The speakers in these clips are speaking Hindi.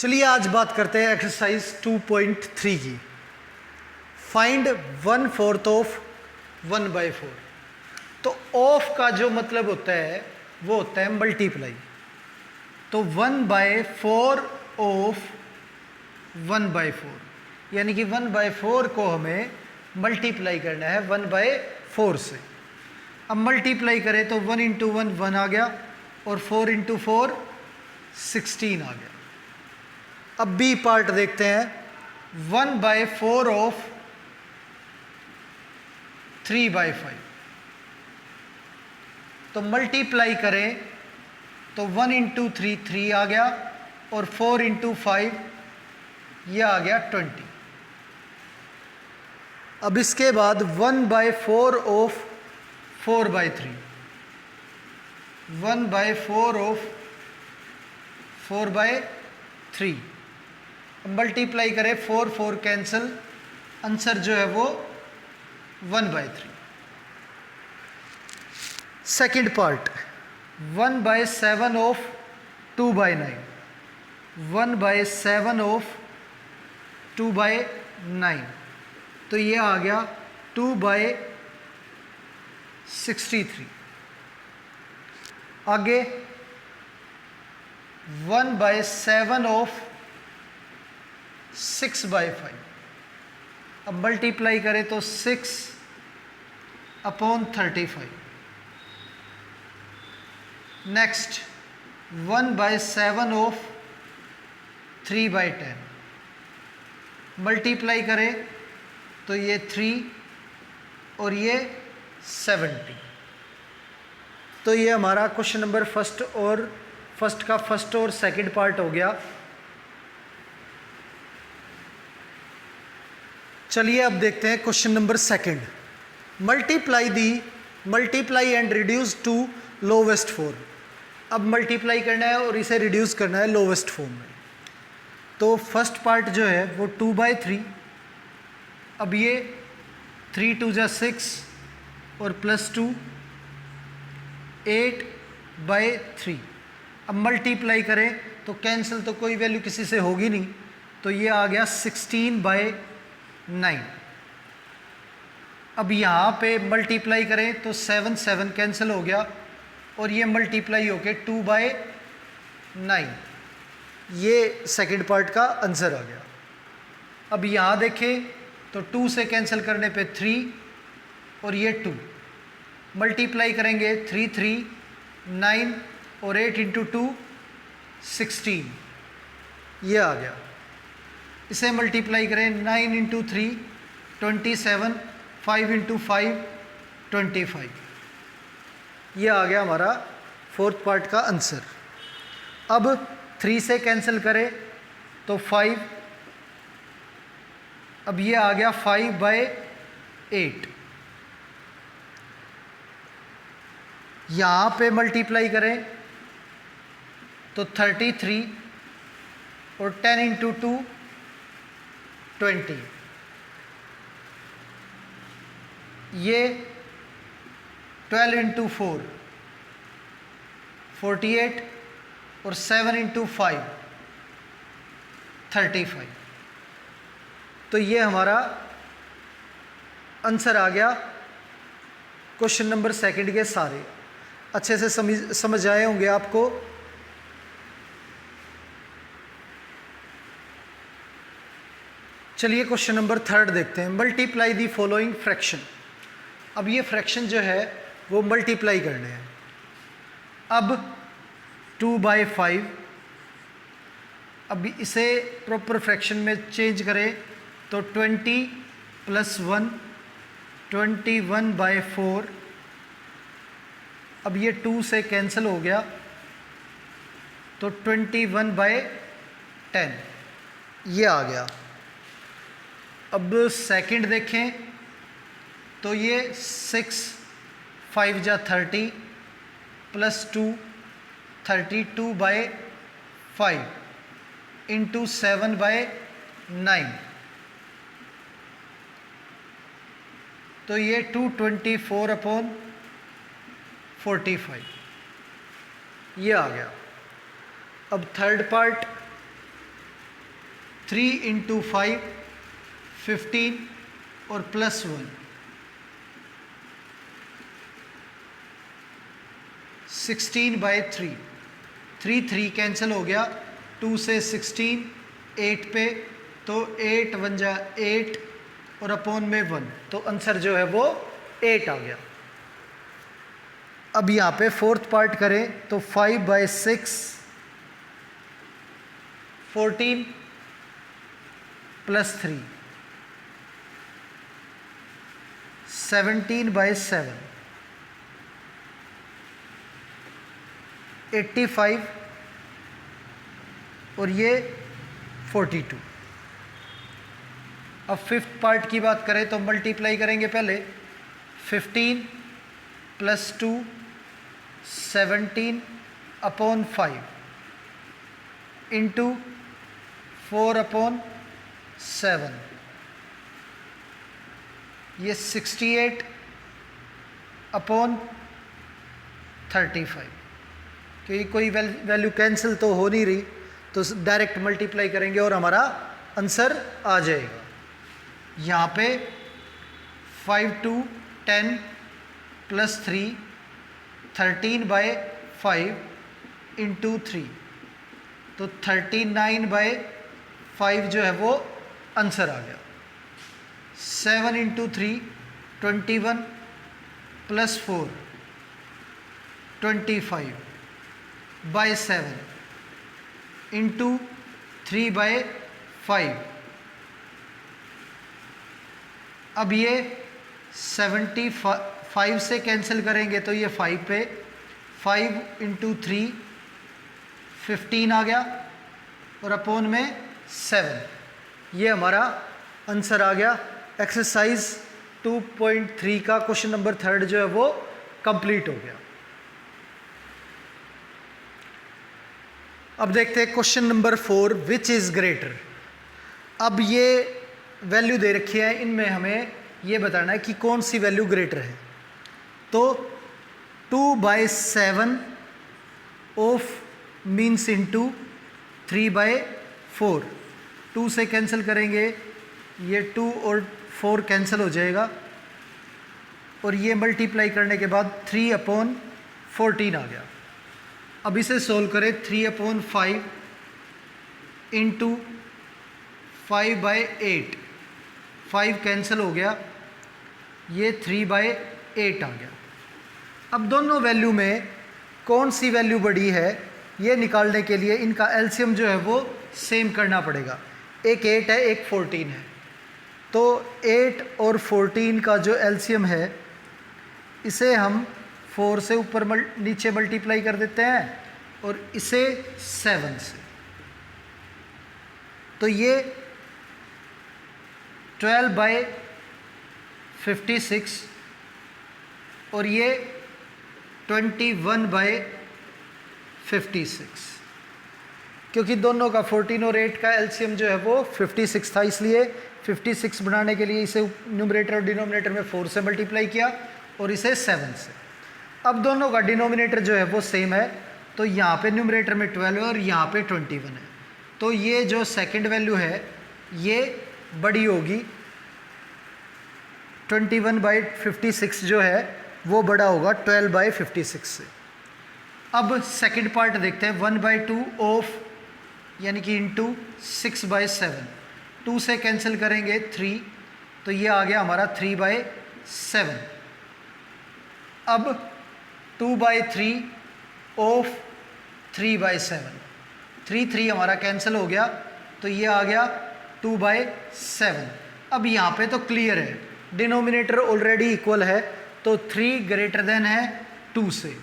चलिए आज बात करते हैं एक्सरसाइज 2.3 की। Find 1/4 of 1/4। तो ऑफ का जो मतलब होता है वो होता है मल्टीप्लाई। तो 1/4 ऑफ 1/4 यानी कि 1/4 को हमें मल्टीप्लाई करना है 1/4 से। अब मल्टीप्लाई करें तो 1 × 1 1 आ गया और 4 × 4 16 आ गया। अब बी पार्ट देखते हैं। 1/4 ऑफ 3/5। तो मल्टीप्लाई करें तो 1 × 3 3 आ गया और 4 × 5 यह आ गया 20। अब इसके बाद 1/4 ऑफ 4/3। 1/4 ऑफ 4/3। मल्टीप्लाई करें 4 4 कैंसिल, आंसर जो है वो 1/3। Second part 1/7 of 2/9। 1/7 ऑफ 2/9 तो ये आ गया 2/63। आगे 1/7 ऑफ 6/5। अब मल्टीप्लाई करें तो 6/35। Next 1/7 of 3/10। मल्टीप्लाई करें तो ये 3 और ये 70। तो ये हमारा क्वेश्चन नंबर फर्स्ट का फर्स्ट और सेकंड पार्ट हो गया। चलिए अब देखते हैं question number second. Multiply and reduce to lowest form. अब मल्टीप्लाई करना है और इसे रिड्यूस करना है लोवेस्ट फॉर्म में। तो फर्स्ट पार्ट जो है वो 2/3। अब ये 3 2 = 6 और +2 8/3। अब मल्टीप्लाई करें तो कैंसिल तो कोई वैल्यू किसी से होगी नहीं, तो ये आ गया 16/9। अब यहाँ पे मल्टीप्लाई करें तो 7 7 कैंसिल हो गया और ये मल्टीप्लाई होके 2/9। ये सेकंड पार्ट का आंसर आ गया। अब यहाँ देखें तो 2 से कैंसिल करने पे 3 और ये 2। मल्टीप्लाई करेंगे 3 3 9 और 8 × 2 16 ये आ गया। इसे मल्टीप्लाई करें 9 × 3 27, 5 × 5 25। ये आ गया हमारा फोर्थ पार्ट का आंसर। अब 3 से कैंसिल करें तो 5। अब ये आ गया 5/8। यहाँ पे मल्टीप्लाई करें तो 33 और 10 × 2 20। ये 12 × 4 48 और 7 × 5 35। तो ये हमारा आंसर आ गया क्वेश्चन नंबर सेकंड के सारे। अच्छे से समझ आए होंगे आपको। चलिए क्वेश्चन नंबर थर्ड देखते हैं। Multiply the following fraction. अब ये फ्रैक्शन जो है वो मल्टीप्लाई करने हैं। अब 2/5। अब इसे प्रॉपर फ्रैक्शन में चेंज करें तो 20 + 1 21/4। अब ये 2 से कैंसिल हो गया तो 21/10 ये आ गया। अब सेकंड देखें तो ये 6 5 × 30 +2 32/5 × 7/9। तो ये 224/45 ये आ गया। अब थर्ड पार्ट 3 इंटू 5 15 और +1 16/3 3 3 कैंसिल हो गया, 2 से 16 8 पे, तो 8 1 जा 8 और अपॉन में 1, तो आंसर जो है वो 8 आ गया। अब यहाँ पे फोर्थ पार्ट करें तो 5/6 14 +3 17/7 85 और ये 42। अब फिफ्थ पार्ट की बात करें तो मल्टीप्लाई करेंगे पहले 15 + 2 17/5 इंटू 4/7, ये 68/35। क्योंकि कोई वैल्यू कैंसिल तो हो नहीं रही, तो डायरेक्ट मल्टीप्लाई करेंगे और हमारा आंसर आ जाएगा। यहाँ पे 5 2 10 +3 13/5 इंटू 3, तो 39/5 जो है वो आंसर आ गया। 7 इंटू 3 21 +4 25/7 इंटू 3/5। अब ये 75 से कैंसिल करेंगे तो ये 5 पे, 5 इंटू 3 15 आ गया और अपॉन में 7, ये हमारा आंसर आ गया। एक्सरसाइज 2.3 का क्वेश्चन नंबर 3 जो है वो कंप्लीट हो गया। अब देखते हैं question number 4, which is greater. अब ये वैल्यू दे रखी है, इनमें हमें ये बताना है कि कौन सी वैल्यू ग्रेटर है। तो 2/7 ऑफ मीन्स इंटू 3/4, 2 से कैंसिल करेंगे, ये 2 और 4 कैंसिल हो जाएगा और ये मल्टीप्लाई करने के बाद 3/14 आ गया। अब इसे सोल्व करें, 3/5 इंटू 5/8, 5 कैंसिल हो गया, ये 3/8 आ गया। अब दोनों वैल्यू में कौन सी वैल्यू बड़ी है ये निकालने के लिए इनका एलसीएम जो है वो सेम करना पड़ेगा। एक 8 है, एक 14 है, तो 8 और 14 का जो एलसीएम है इसे हम 4 से ऊपर नीचे मल्टीप्लाई कर देते हैं और इसे 7 से, तो ये 12/56 और ये 21/56। क्योंकि दोनों का 14 और 8 का एलसीएम जो है वो 56 था, इसलिए 56 बनाने के लिए इसे न्यूमरेटर और डिनोमिनेटर में 4 से मल्टीप्लाई किया और इसे 7 से। अब दोनों का डिनोमिनेटर जो है वो सेम है, तो यहाँ पे न्यूमरेटर में 12 है और यहाँ पे 21 है, तो ये जो सेकंड वैल्यू है ये बड़ी होगी, 21/56 जो है वो बड़ा होगा 12/56 से। अब सेकंड पार्ट देखते हैं, 1/2 ऑफ यानी कि इंटू 6/7, 2 से कैंसिल करेंगे 3, तो ये आ गया हमारा 3/7। अब 2/3 ऑफ 3/7, 3 हमारा कैंसिल हो गया, तो ये आ गया 2/7। अब यहाँ पे तो क्लियर है, डिनोमिनेटर ऑलरेडी इक्वल है, तो 3 ग्रेटर देन है 2 से,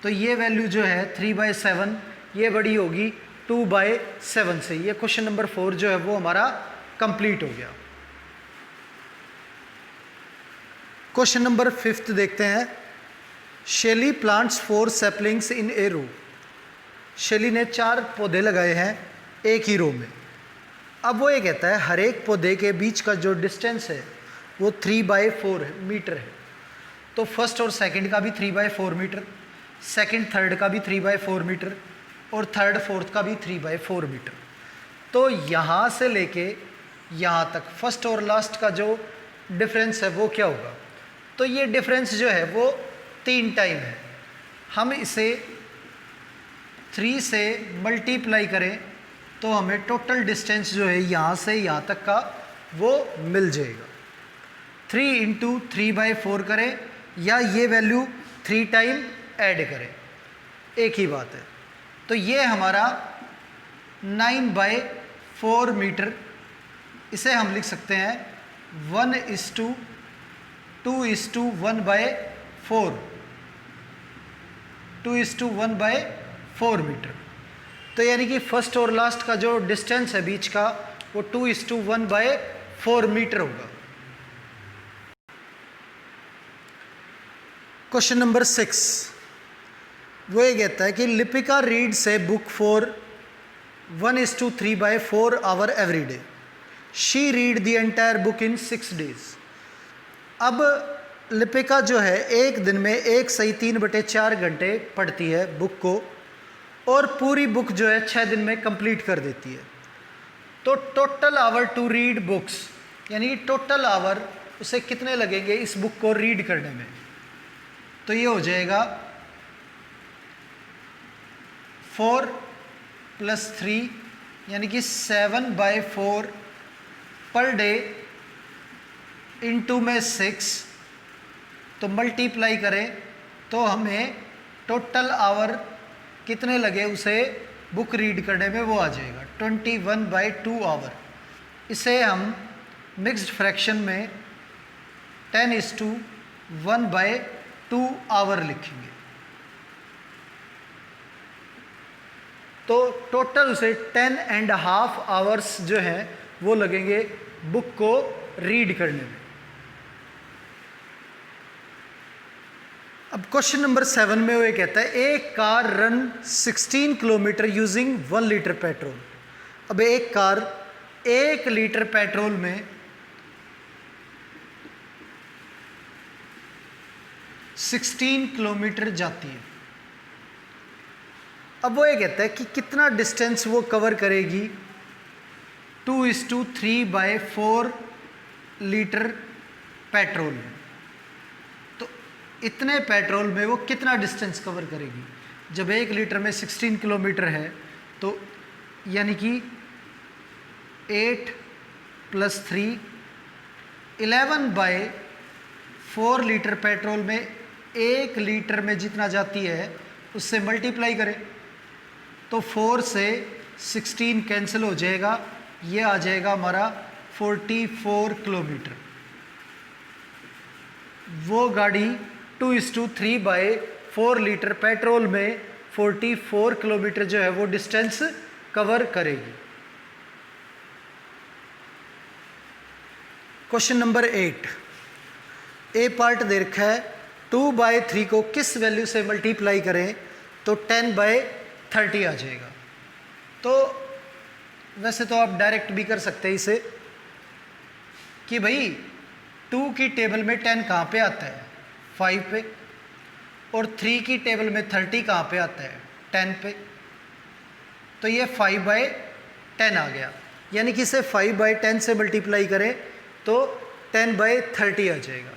तो ये वैल्यू जो है 3/7 ये बड़ी होगी 2/7 से। ये क्वेश्चन नंबर 4 जो है वो हमारा कंप्लीट हो गया। क्वेश्चन नंबर 5 देखते हैं। शेली प्लांट्स 4 सैपलिंग्स इन ए रो। शेली ने 4 पौधे लगाए हैं एक ही रो में। अब वो ये कहता है हर एक पौधे के बीच का जो डिस्टेंस है वो 3/4 मीटर है। तो फर्स्ट और सेकंड का भी 3/4 मीटर, सेकंड थर्ड का भी 3/4 मीटर और थर्ड फोर्थ का भी 3/4 मीटर। तो यहाँ से लेके यहाँ तक फर्स्ट और लास्ट का जो डिफरेंस है वो क्या होगा? तो ये डिफरेंस जो है वो 3 टाइम है। हम इसे 3 से मल्टीप्लाई करें तो हमें टोटल डिस्टेंस जो है यहाँ से यहाँ तक का वो मिल जाएगा। 3 × 3/4 करें या ये वैल्यू 3 टाइम ऐड करें, एक ही बात है। तो ये हमारा 9/4 मीटर, इसे हम लिख सकते हैं 1:2 2:1/4 2:1/4 मीटर। तो यानी कि फर्स्ट और लास्ट का जो डिस्टेंस है बीच का वो 2:1/4 मीटर होगा। क्वेश्चन नंबर 6 वो ये कहता है कि Lipika reads a book for 1:3/4 hour every day. She read the entire book in 6 days. अब लिपिका जो है एक दिन में 1/3/4 घंटे पढ़ती है बुक को और पूरी बुक जो है 6 दिन में कंप्लीट कर देती है। तो total hour to read books, यानी टोटल आवर उसे कितने लगेंगे इस बुक को रीड करने में? तो ये हो जाएगा 4 + 3 यानी कि 7/4 पर डे इंटू में 6, तो मल्टीप्लाई करें तो हमें टोटल आवर कितने लगे उसे बुक रीड करने में, वो आ जाएगा 21/2 आवर। इसे हम मिक्स्ड फ्रैक्शन में 10:1/2 आवर लिखेंगे। तो टोटल उसे 10.5 आवर्स जो हैं वो लगेंगे बुक को रीड करने में। अब क्वेश्चन नंबर 7 में वो ये कहता है a car run 16 kilometre using 1 litre petrol. अब एक कार 1 लीटर पेट्रोल में 16 किलोमीटर जाती है। अब वो ये कहता है कि कितना डिस्टेंस वो कवर करेगी 2:3/4 लीटर पेट्रोल में। तो इतने पेट्रोल में वो कितना डिस्टेंस कवर करेगी? जब 1 लीटर में 16 किलोमीटर है तो यानी कि 8 + 3 11/4 लीटर पेट्रोल में 1 लीटर में जितना जाती है उससे मल्टीप्लाई करें तो 4 से 16 कैंसिल हो जाएगा, ये आ जाएगा हमारा 44 किलोमीटर। वो गाड़ी 2:3/4 लीटर पेट्रोल में 44 किलोमीटर जो है वो डिस्टेंस कवर करेगी। क्वेश्चन नंबर 8 ए पार्ट दे रखा है 2/3 को किस वैल्यू से मल्टीप्लाई करें तो 10/30 आ जाएगा। तो वैसे तो आप डायरेक्ट भी कर सकते हैं इसे कि भाई 2 की टेबल में 10 कहाँ पे आता है? 5 पे। और 3 की टेबल में 30 कहाँ पे आता है? 10 पे। तो ये 5/10 आ गया, यानी कि इसे 5/10 से मल्टीप्लाई करें तो 10/30 आ जाएगा।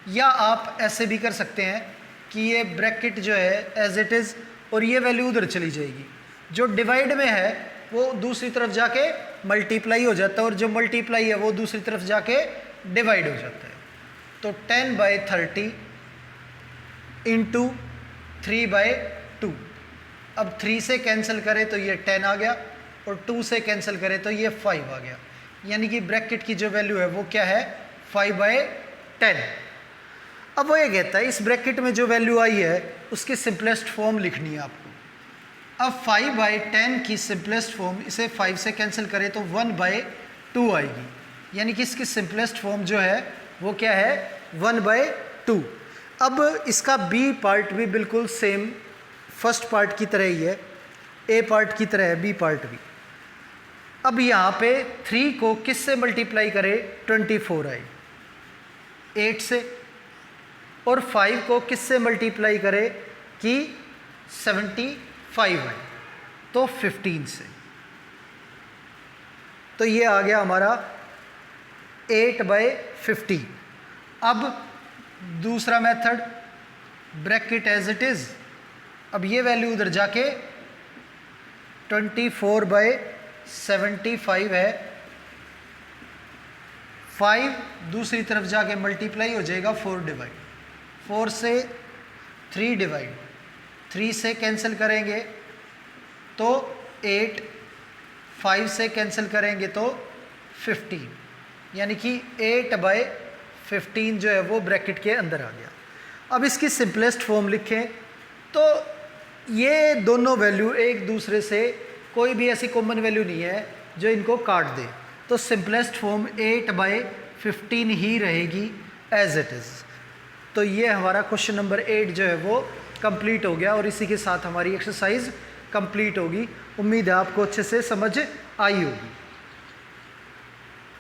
या आप ऐसे भी कर सकते हैं कि ये ब्रैकेट जो है एज इट इज़ और ये वैल्यू उधर चली जाएगी, जो डिवाइड में है वो दूसरी तरफ जाके मल्टीप्लाई हो जाता है और जो मल्टीप्लाई है वो दूसरी तरफ जाके डिवाइड हो जाता है। तो 10/30 इंटू 3/2। अब 3 से कैंसिल करें तो ये 10 आ गया और 2 से कैंसिल करें तो ये 5 आ गया, यानी कि ब्रैकेट की जो वैल्यू है वो क्या है? 5/10। अब वो ये कहता है इस ब्रैकेट में जो वैल्यू आई है उसकी सिंपलेस्ट फॉर्म लिखनी है आपको। अब 5/10 की सिंपलेस्ट फॉर्म, इसे 5 से कैंसिल करें तो 1/2 आएगी, यानी कि इसकी सिंपलेस्ट फॉर्म जो है वो क्या है? 1/2। अब इसका बी पार्ट भी बिल्कुल सेम फर्स्ट पार्ट की तरह ही है, ए पार्ट की तरह है बी पार्ट भी। अब यहाँ पे 3 को किस से मल्टीप्लाई करें? 24 आए 8 से। और 5 को किस से मल्टीप्लाई करें कि 75 आए तो 15 से। तो ये आ गया हमारा 8/50। अब दूसरा method, bracket as it is. अब ये वैल्यू उधर जाके 24/75 है, 5 दूसरी तरफ जाके मल्टीप्लाई हो जाएगा 4 डिवाइड, 4 से 3 डिवाइड, 3 से कैंसिल करेंगे तो 8, 5 से कैंसिल करेंगे तो 15, यानी कि 8/15 जो है वो ब्रैकेट के अंदर आ गया। अब इसकी सिंपलेस्ट फॉर्म लिखें तो ये दोनों वैल्यू एक दूसरे से, कोई भी ऐसी कॉमन वैल्यू नहीं है जो इनको काट दे, तो सिंपलेस्ट फॉर्म 8/15 ही रहेगी एज इट इज़। तो ये हमारा क्वेश्चन नंबर 8 जो है वो कंप्लीट हो गया और इसी के साथ हमारी एक्सरसाइज कंप्लीट होगी। उम्मीद है आपको अच्छे से समझ आई होगी।